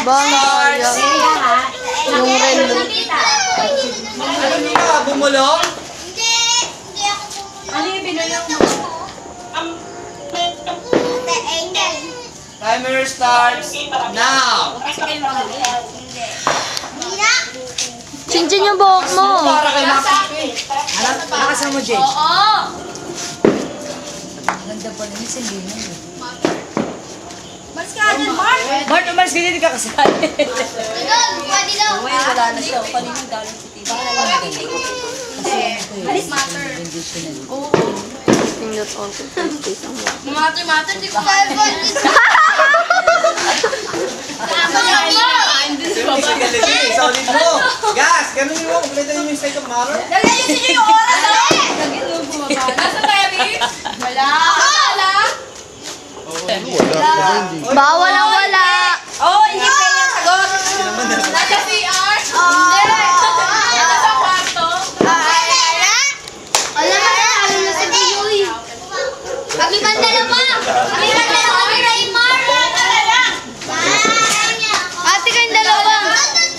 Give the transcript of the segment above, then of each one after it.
Bang, yung red. Ano nila? Bumulong? Ano yung binulong mo? Timer starts now! Chinchin yung buhok mo. Para kay Maxi. Nakasama mo, Jay. Oo! Ganda pa rin. Hindi na. Mas ka dyan, Mark! Bart, umalis ka din ka kasali. Ngayon wala na siya. Kanina galing si Tita. Kasi, alis matter. Oo. Pindot all to face ang buhok. Matter, di ko kaya ba? Solid mo! Gas! Ganun mo! Kumpletan yung state of matter. Nagayusin niyo yung oras, ha? Nasa tayo, Bill? Wala. Wala. Bawal ang wala. Oo, hindi pa yung sagot. Nasa CR? Hindi. Nasa kwarto? Ate kayong dalawa.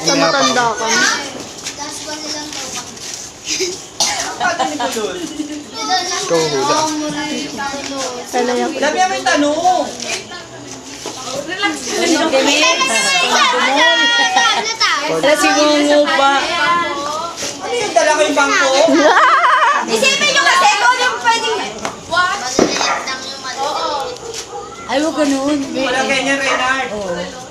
Sa matanda ka. Talayak. Dami namin tanong! Wala si Gungo pa. Ano yung dala ko yung bangko? Isipin nyo kasi ikaw yung pwedeng... What? Ay, huwag ganun. Walang ganyan, Reynard. Oo.